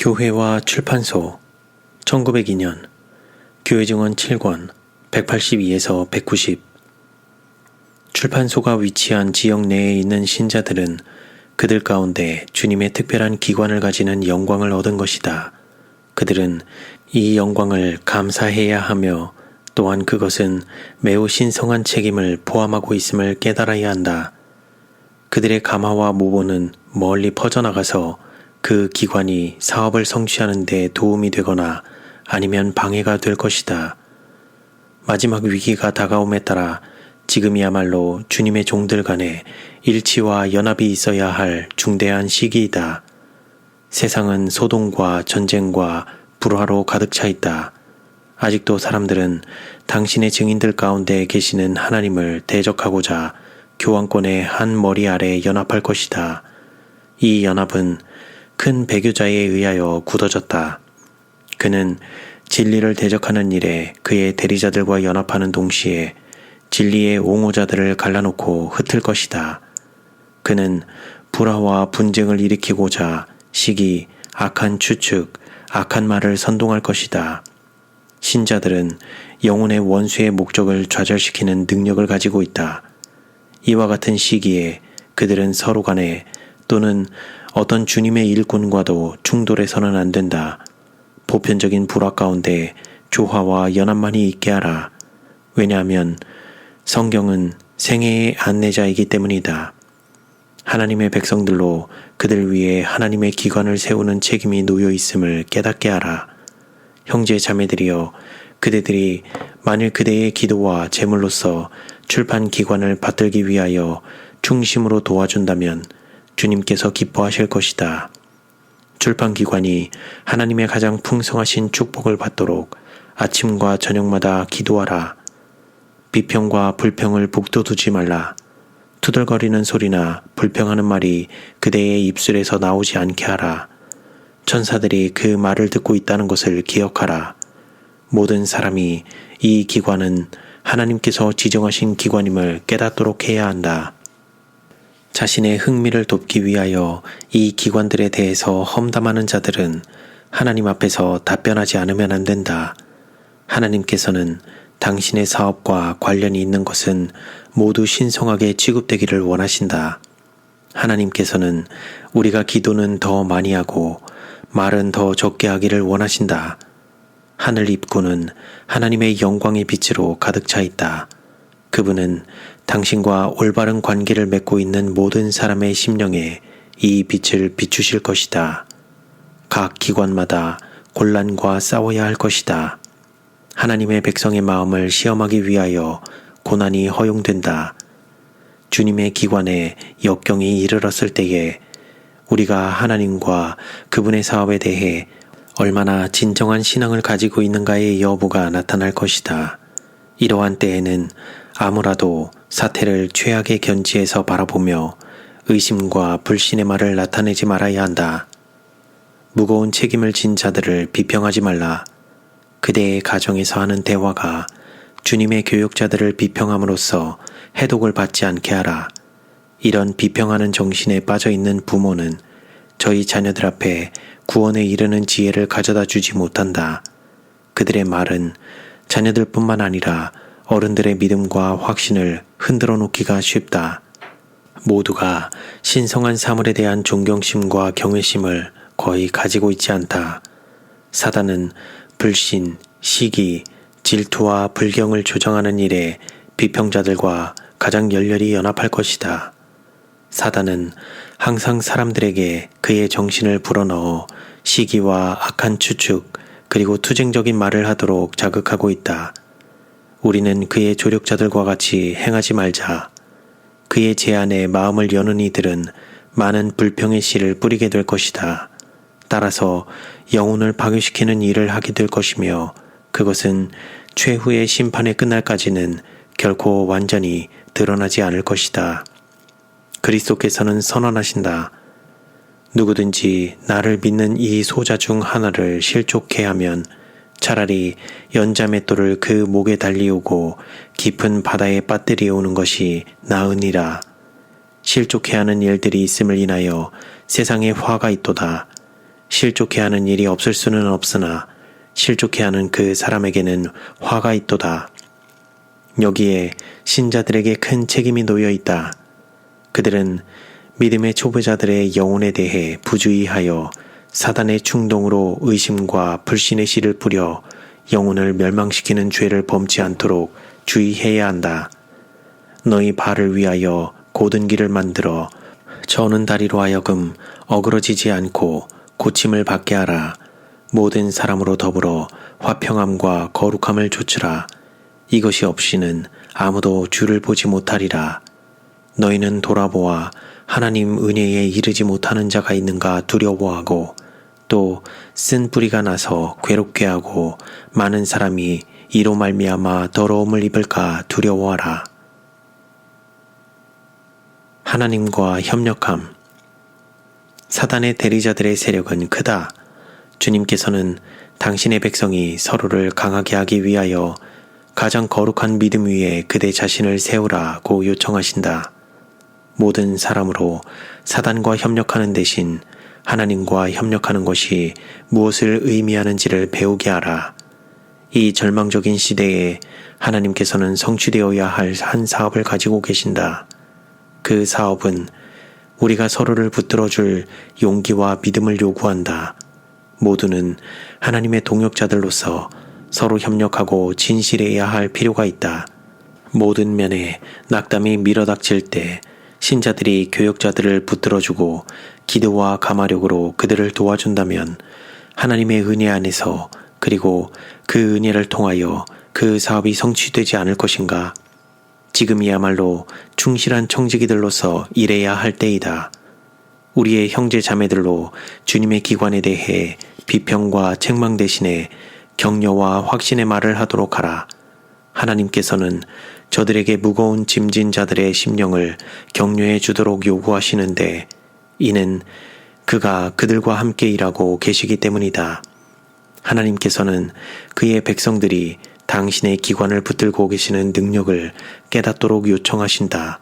교회와 출판소 1902년 교회 증언 7권 182에서 190 출판소가 위치한 지역 내에 있는 신자들은 그들 가운데 주님의 특별한 기관을 가지는 영광을 얻은 것이다. 그들은 이 영광을 감사해야 하며 또한 그것은 매우 신성한 책임을 포함하고 있음을 깨달아야 한다. 그들의 감화와 모본은 멀리 퍼져나가서 그 기관이 사업을 성취하는 데 도움이 되거나 아니면 방해가 될 것이다. 마지막 위기가 다가옴에 따라 지금이야말로 주님의 종들 간에 일치와 연합이 있어야 할 중대한 시기이다. 세상은 소동과 전쟁과 불화로 가득 차 있다. 아직도 사람들은 당신의 증인들 가운데 계시는 하나님을 대적하고자 교황권의 한 머리 아래 연합할 것이다. 이 연합은 큰 배교자에 의하여 굳어졌다. 그는 진리를 대적하는 일에 그의 대리자들과 연합하는 동시에 진리의 옹호자들을 갈라놓고 흩을 것이다. 그는 불화와 분쟁을 일으키고자 시기, 악한 추측, 악한 말을 선동할 것이다. 신자들은 영혼의 원수의 목적을 좌절시키는 능력을 가지고 있다. 이와 같은 시기에 그들은 서로 간에 또는 어떤 주님의 일꾼과도 충돌해서는 안 된다. 보편적인 불화 가운데 조화와 연합만이 있게 하라. 왜냐하면 성경은 생애의 안내자이기 때문이다. 하나님의 백성들로 그들 위에 하나님의 기관을 세우는 책임이 놓여 있음을 깨닫게 하라. 형제 자매들이여, 그대들이 만일 그대의 기도와 제물로서 출판 기관을 받들기 위하여 충심으로 도와준다면 주님께서 기뻐하실 것이다. 출판 기관이 하나님의 가장 풍성하신 축복을 받도록 아침과 저녁마다 기도하라. 비평과 불평을 북돋우지 말라. 투덜거리는 소리나 불평하는 말이 그대의 입술에서 나오지 않게 하라. 천사들이 그 말을 듣고 있다는 것을 기억하라. 모든 사람이 이 기관은 하나님께서 지정하신 기관임을 깨닫도록 해야 한다. 자신의 흥미를 돕기 위하여 이 기관들에 대해서 험담하는 자들은 하나님 앞에서 답변하지 않으면 안 된다. 하나님께서는 당신의 사업과 관련이 있는 것은 모두 신성하게 취급되기를 원하신다. 하나님께서는 우리가 기도는 더 많이 하고 말은 더 적게 하기를 원하신다. 하늘 입구는 하나님의 영광의 빛으로 가득 차 있다. 그분은 당신과 올바른 관계를 맺고 있는 모든 사람의 심령에 이 빛을 비추실 것이다. 각 기관마다 곤란과 싸워야 할 것이다. 하나님의 백성의 마음을 시험하기 위하여 고난이 허용된다. 주님의 기관에 역경이 이르렀을 때에 우리가 하나님과 그분의 사업에 대해 얼마나 진정한 신앙을 가지고 있는가의 여부가 나타날 것이다. 이러한 때에는 아무라도 사태를 최악의 견지에서 바라보며 의심과 불신의 말을 나타내지 말아야 한다. 무거운 책임을 진 자들을 비평하지 말라. 그대의 가정에서 하는 대화가 주님의 교육자들을 비평함으로써 해독을 받지 않게 하라. 이런 비평하는 정신에 빠져있는 부모는 저희 자녀들 앞에 구원에 이르는 지혜를 가져다 주지 못한다. 그들의 말은 자녀들뿐만 아니라 어른들의 믿음과 확신을 흔들어 놓기가 쉽다. 모두가 신성한 사물에 대한 존경심과 경외심을 거의 가지고 있지 않다. 사단은 불신, 시기, 질투와 불경을 조장하는 일에 비평자들과 가장 열렬히 연합할 것이다. 사단은 항상 사람들에게 그의 정신을 불어넣어 시기와 악한 추측 그리고 투쟁적인 말을 하도록 자극하고 있다. 우리는 그의 조력자들과 같이 행하지 말자. 그의 제안에 마음을 여는 이들은 많은 불평의 씨를 뿌리게 될 것이다. 따라서 영혼을 파괴시키는 일을 하게 될 것이며 그것은 최후의 심판에 끝날까지는 결코 완전히 드러나지 않을 것이다. 그리스도께서는 선언하신다. 누구든지 나를 믿는 이 소자 중 하나를 실족해 하면 차라리 연자맷돌을 그 목에 달리우고 깊은 바다에 빠뜨리오는 것이 나으니라. 실족해 하는 일들이 있음을 인하여 세상에 화가 있도다. 실족해 하는 일이 없을 수는 없으나 실족해 하는 그 사람에게는 화가 있도다. 여기에 신자들에게 큰 책임이 놓여 있다. 그들은 믿음의 초보자들의 영혼에 대해 부주의하여 사단의 충동으로 의심과 불신의 씨를 뿌려 영혼을 멸망시키는 죄를 범치 않도록 주의해야 한다. 너희 발을 위하여 곧은 길을 만들어 저는 다리로 하여금 어그러지지 않고 고침을 받게 하라. 모든 사람으로 더불어 화평함과 거룩함을 조추라. 이것이 없이는 아무도 주를 보지 못하리라. 너희는 돌아보아 하나님 은혜에 이르지 못하는 자가 있는가 두려워하고 또 쓴 뿌리가 나서 괴롭게 하고 많은 사람이 이로 말미암아 더러움을 입을까 두려워하라. 하나님과 협력함. 사단의 대리자들의 세력은 크다. 주님께서는 당신의 백성이 서로를 강하게 하기 위하여 가장 거룩한 믿음 위에 그대 자신을 세우라고 요청하신다. 모든 사람으로 사단과 협력하는 대신 하나님과 협력하는 것이 무엇을 의미하는지를 배우게 하라. 이 절망적인 시대에 하나님께서는 성취되어야 할 한 사업을 가지고 계신다. 그 사업은 우리가 서로를 붙들어줄 용기와 믿음을 요구한다. 모두는 하나님의 동역자들로서 서로 협력하고 진실해야 할 필요가 있다. 모든 면에 낙담이 밀어닥칠 때 신자들이 교역자들을 붙들어주고 기도와 감화력으로 그들을 도와준다면 하나님의 은혜 안에서 그리고 그 은혜를 통하여 그 사업이 성취되지 않을 것인가? 지금이야말로 충실한 청지기들로서 일해야 할 때이다. 우리의 형제 자매들로 주님의 기관에 대해 비평과 책망 대신에 격려와 확신의 말을 하도록 하라. 하나님께서는 저들에게 무거운 짐진 자들의 심령을 격려해 주도록 요구하시는데 이는 그가 그들과 함께 일하고 계시기 때문이다. 하나님께서는 그의 백성들이 당신의 기관을 붙들고 계시는 능력을 깨닫도록 요청하신다.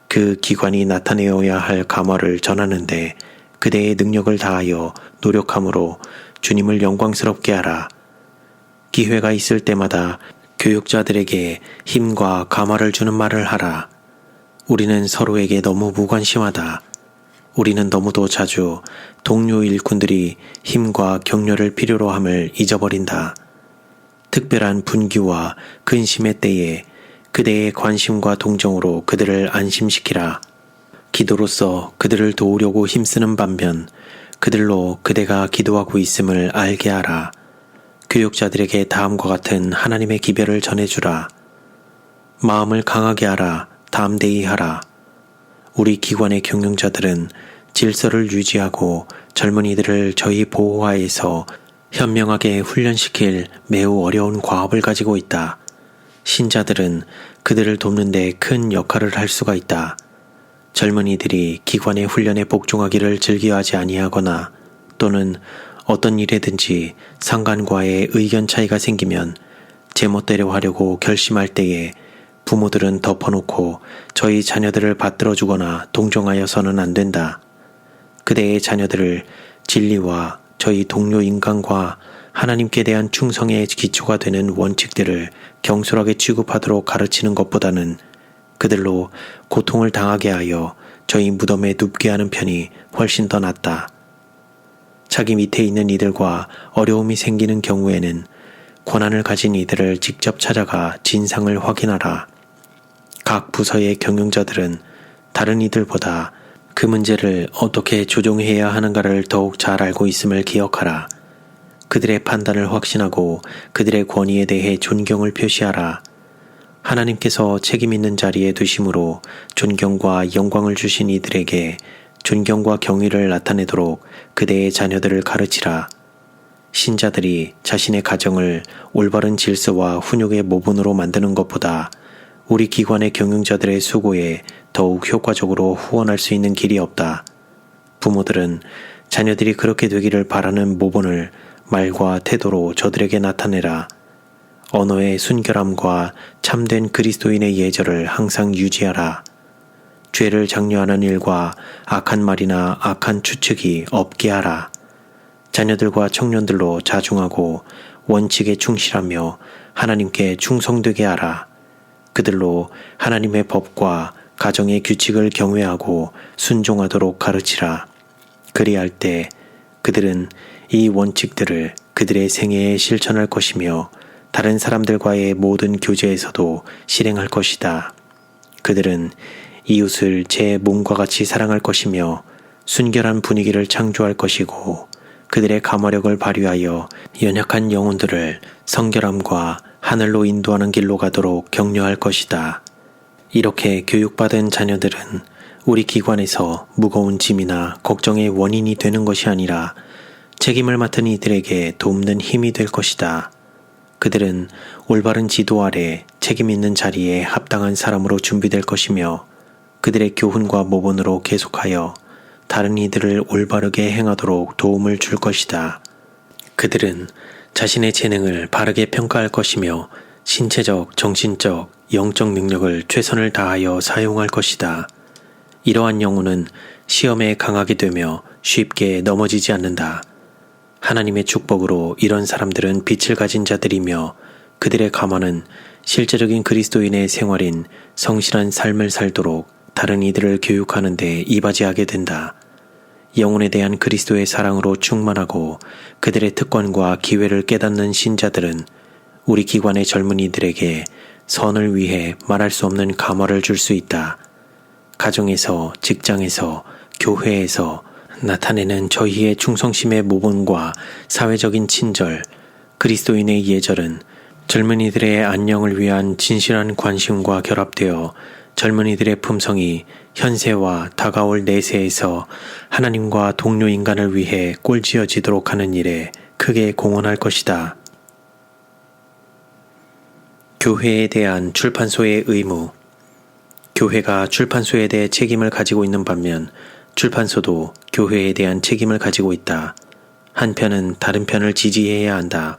그 기관이 나타내어야 할 감화를 전하는데 그대의 능력을 다하여 노력함으로 주님을 영광스럽게 하라. 기회가 있을 때마다 교육자들에게 힘과 감화를 주는 말을 하라. 우리는 서로에게 너무 무관심하다. 우리는 너무도 자주 동료 일꾼들이 힘과 격려를 필요로 함을 잊어버린다. 특별한 분기와 근심의 때에 그대의 관심과 동정으로 그들을 안심시키라. 기도로서 그들을 도우려고 힘쓰는 반면 그들로 그대가 기도하고 있음을 알게 하라. 교육자들에게 다음과 같은 하나님의 기별을 전해주라. 마음을 강하게 하라. 담대히 하라. 우리 기관의 경영자들은 질서를 유지하고 젊은이들을 저희 보호하에서 현명하게 훈련시킬 매우 어려운 과업을 가지고 있다. 신자들은 그들을 돕는 데 큰 역할을 할 수가 있다. 젊은이들이 기관의 훈련에 복종하기를 즐겨하지 아니하거나 또는 어떤 일에든지 상관과의 의견 차이가 생기면 제멋대로 하려고 결심할 때에 부모들은 덮어놓고 저희 자녀들을 받들어주거나 동정하여서는 안 된다. 그대의 자녀들을 진리와 저희 동료 인간과 하나님께 대한 충성의 기초가 되는 원칙들을 경솔하게 취급하도록 가르치는 것보다는 그들로 고통을 당하게 하여 저희 무덤에 눕게 하는 편이 훨씬 더 낫다. 자기 밑에 있는 이들과 어려움이 생기는 경우에는 권한을 가진 이들을 직접 찾아가 진상을 확인하라. 각 부서의 경영자들은 다른 이들보다 그 문제를 어떻게 조정해야 하는가를 더욱 잘 알고 있음을 기억하라. 그들의 판단을 확신하고 그들의 권위에 대해 존경을 표시하라. 하나님께서 책임 있는 자리에 두심으로 존경과 영광을 주신 이들에게 존경과 경의를 나타내도록 그대의 자녀들을 가르치라. 신자들이 자신의 가정을 올바른 질서와 훈육의 모본으로 만드는 것보다 우리 기관의 경영자들의 수고에 더욱 효과적으로 후원할 수 있는 길이 없다. 부모들은 자녀들이 그렇게 되기를 바라는 모본을 말과 태도로 저들에게 나타내라. 언어의 순결함과 참된 그리스도인의 예절을 항상 유지하라. 죄를 장려하는 일과 악한 말이나 악한 추측이 없게 하라. 자녀들과 청년들로 자중하고 원칙에 충실하며 하나님께 충성되게 하라. 그들로 하나님의 법과 가정의 규칙을 경외하고 순종하도록 가르치라. 그리할 때 그들은 이 원칙들을 그들의 생애에 실천할 것이며 다른 사람들과의 모든 교제에서도 실행할 것이다. 그들은 이웃을 제 몸과 같이 사랑할 것이며 순결한 분위기를 창조할 것이고 그들의 감화력을 발휘하여 연약한 영혼들을 성결함과 하늘로 인도하는 길로 가도록 격려할 것이다. 이렇게 교육받은 자녀들은 우리 기관에서 무거운 짐이나 걱정의 원인이 되는 것이 아니라 책임을 맡은 이들에게 돕는 힘이 될 것이다. 그들은 올바른 지도 아래 책임 있는 자리에 합당한 사람으로 준비될 것이며 그들의 교훈과 모본으로 계속하여 다른 이들을 올바르게 행하도록 도움을 줄 것이다. 그들은 자신의 재능을 바르게 평가할 것이며 신체적, 정신적, 영적 능력을 최선을 다하여 사용할 것이다. 이러한 영혼은 시험에 강하게 되며 쉽게 넘어지지 않는다. 하나님의 축복으로 이런 사람들은 빛을 가진 자들이며 그들의 감화는 실제적인 그리스도인의 생활인 성실한 삶을 살도록 다른 이들을 교육하는 데 이바지하게 된다. 영혼에 대한 그리스도의 사랑으로 충만하고 그들의 특권과 기회를 깨닫는 신자들은 우리 기관의 젊은이들에게 선을 위해 말할 수 없는 감화를 줄 수 있다. 가정에서, 직장에서, 교회에서 나타내는 저희의 충성심의 모범과 사회적인 친절, 그리스도인의 예절은 젊은이들의 안녕을 위한 진실한 관심과 결합되어 젊은이들의 품성이 현세와 다가올 내세에서 하나님과 동료 인간을 위해 꼴지어지도록 하는 일에 크게 공헌할 것이다. 교회에 대한 출판소의 의무. 교회가 출판소에 대해 책임을 가지고 있는 반면 출판소도 교회에 대한 책임을 가지고 있다. 한 편은 다른 편을 지지해야 한다.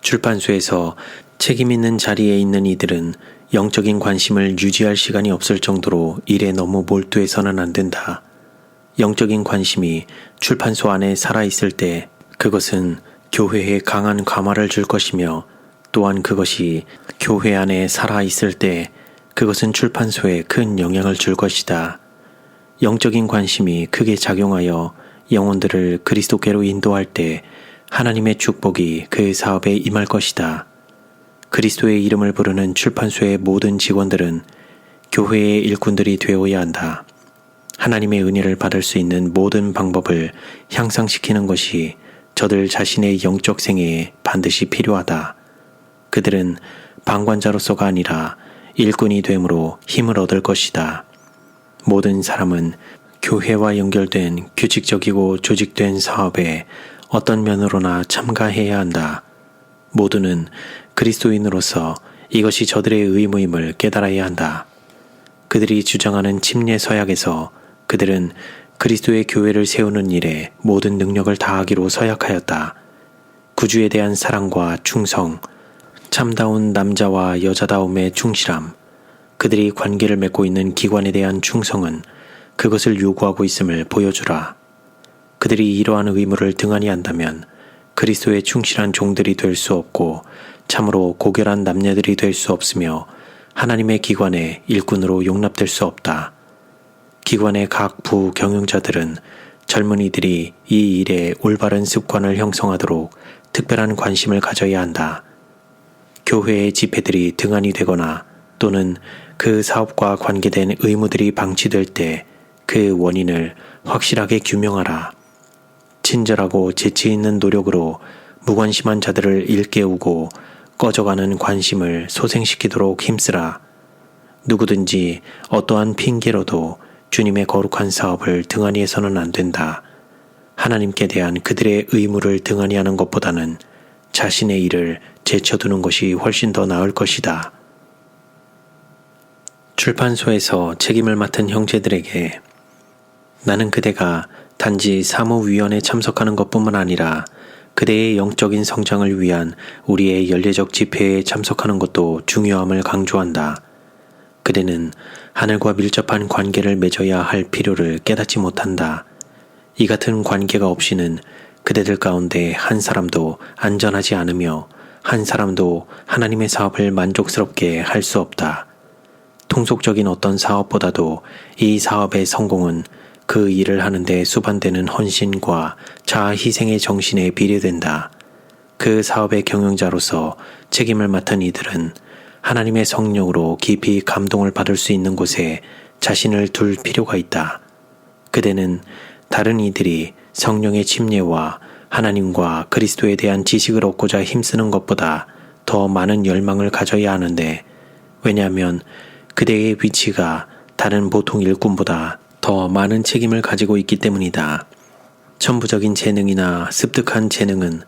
출판소에서 책임 있는 자리에 있는 이들은 영적인 관심을 유지할 시간이 없을 정도로 일에 너무 몰두해서는 안 된다. 영적인 관심이 출판소 안에 살아있을 때 그것은 교회에 강한 감화를 줄 것이며 또한 그것이 교회 안에 살아있을 때 그것은 출판소에 큰 영향을 줄 것이다. 영적인 관심이 크게 작용하여 영혼들을 그리스도께로 인도할 때 하나님의 축복이 그 사업에 임할 것이다. 그리스도의 이름을 부르는 출판소의 모든 직원들은 교회의 일꾼들이 되어야 한다. 하나님의 은혜를 받을 수 있는 모든 방법을 향상시키는 것이 저들 자신의 영적 생애에 반드시 필요하다. 그들은 방관자로서가 아니라 일꾼이 됨으로 힘을 얻을 것이다. 모든 사람은 교회와 연결된 규칙적이고 조직된 사업에 어떤 면으로나 참가해야 한다. 모두는 그리스도인으로서 이것이 저들의 의무임을 깨달아야 한다. 그들이 주장하는 침례 서약에서 그들은 그리스도의 교회를 세우는 일에 모든 능력을 다하기로 서약하였다. 구주에 대한 사랑과 충성, 참다운 남자와 여자다움의 충실함, 그들이 관계를 맺고 있는 기관에 대한 충성은 그것을 요구하고 있음을 보여주라. 그들이 이러한 의무를 등한히 한다면 그리스도의 충실한 종들이 될 수 없고 참으로 고결한 남녀들이 될 수 없으며 하나님의 기관의 일꾼으로 용납될 수 없다. 기관의 각 부 경영자들은 젊은이들이 이 일에 올바른 습관을 형성하도록 특별한 관심을 가져야 한다. 교회의 집회들이 등한히 되거나 또는 그 사업과 관계된 의무들이 방치될 때 그 원인을 확실하게 규명하라. 친절하고 재치 있는 노력으로 무관심한 자들을 일깨우고 꺼져가는 관심을 소생시키도록 힘쓰라. 누구든지 어떠한 핑계로도 주님의 거룩한 사업을 등한히 해서는 안 된다. 하나님께 대한 그들의 의무를 등한히 하는 것보다는 자신의 일을 제쳐두는 것이 훨씬 더 나을 것이다. 출판소에서 책임을 맡은 형제들에게 나는 그대가 단지 사무위원회에 참석하는 것뿐만 아니라 그대의 영적인 성장을 위한 우리의 연례적 집회에 참석하는 것도 중요함을 강조한다. 그대는 하늘과 밀접한 관계를 맺어야 할 필요를 깨닫지 못한다. 이 같은 관계가 없이는 그대들 가운데 한 사람도 안전하지 않으며 한 사람도 하나님의 사업을 만족스럽게 할 수 없다. 통속적인 어떤 사업보다도 이 사업의 성공은 그 일을 하는데 수반되는 헌신과 자아 희생의 정신에 비례된다. 그 사업의 경영자로서 책임을 맡은 이들은 하나님의 성령으로 깊이 감동을 받을 수 있는 곳에 자신을 둘 필요가 있다. 그대는 다른 이들이 성령의 침례와 하나님과 그리스도에 대한 지식을 얻고자 힘쓰는 것보다 더 많은 열망을 가져야 하는데, 왜냐하면 그대의 위치가 다른 보통 일꾼보다 더 많은 책임을 가지고 있기 때문이다. 천부적인 재능이나 습득한 재능은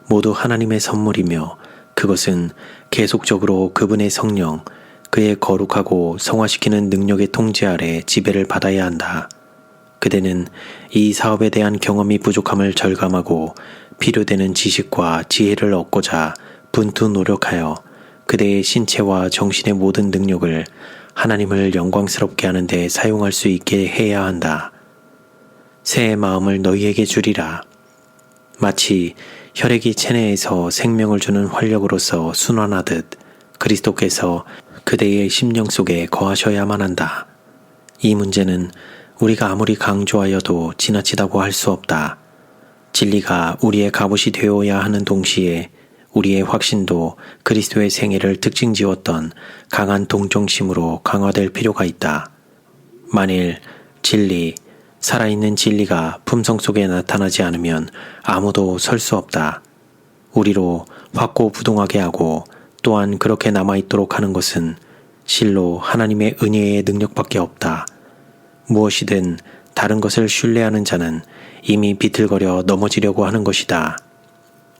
모두 하나님의 선물이며 그것은 계속적으로 그분의 성령, 그의 거룩하고 성화시키는 능력의 통제 아래 지배를 받아야 한다. 그대는 이 사업에 대한 경험이 부족함을 절감하고 필요되는 지식과 지혜를 얻고자 분투 노력하여 그대의 신체와 정신의 모든 능력을 하나님을 영광스럽게 하는 데 사용할 수 있게 해야 한다. 새 마음을 너희에게 주리라. 마치 혈액이 체내에서 생명을 주는 활력으로서 순환하듯 그리스도께서 그대의 심령 속에 거하셔야만 한다. 이 문제는 우리가 아무리 강조하여도 지나치다고 할 수 없다. 진리가 우리의 갑옷이 되어야 하는 동시에 우리의 확신도 그리스도의 생애를 특징 지었던 강한 동정심으로 강화될 필요가 있다. 만일 진리, 살아있는 진리가 품성 속에 나타나지 않으면 아무도 설 수 없다. 우리로 확고부동하게 하고 또한 그렇게 남아있도록 하는 것은 실로 하나님의 은혜의 능력밖에 없다. 무엇이든 다른 것을 신뢰하는 자는 이미 비틀거려 넘어지려고 하는 것이다.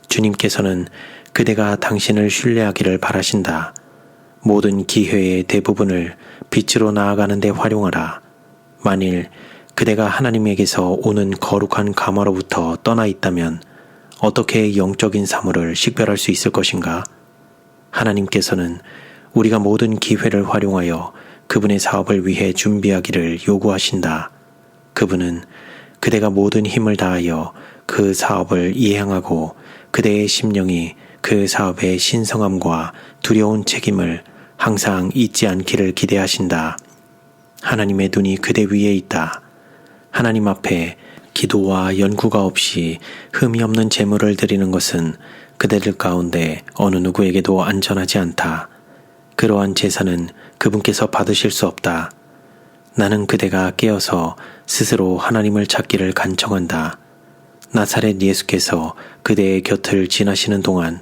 주님께서는 그대가 당신을 신뢰하기를 바라신다. 모든 기회의 대부분을 빛으로 나아가는 데 활용하라. 만일 그대가 하나님에게서 오는 거룩한 감화로부터 떠나 있다면 어떻게 영적인 사물을 식별할 수 있을 것인가? 하나님께서는 우리가 모든 기회를 활용하여 그분의 사업을 위해 준비하기를 요구하신다. 그분은 그대가 모든 힘을 다하여 그 사업을 이행하고 그대의 심령이 그 사업의 신성함과 두려운 책임을 항상 잊지 않기를 기대하신다. 하나님의 눈이 그대 위에 있다. 하나님 앞에 기도와 연구가 없이 흠이 없는 제물을 드리는 것은 그대들 가운데 어느 누구에게도 안전하지 않다. 그러한 제사는 그분께서 받으실 수 없다. 나는 그대가 깨어서 스스로 하나님을 찾기를 간청한다. 나사렛 예수께서 그대의 곁을 지나시는 동안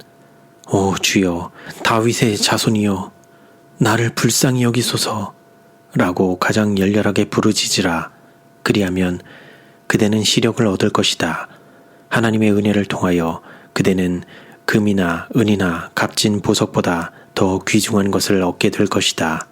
오 주여 다윗의 자손이여 나를 불쌍히 여기소서 라고 가장 열렬하게 부르짖으라. 그리하면 그대는 시력을 얻을 것이다. 하나님의 은혜를 통하여 그대는 금이나 은이나 값진 보석보다 더 귀중한 것을 얻게 될 것이다.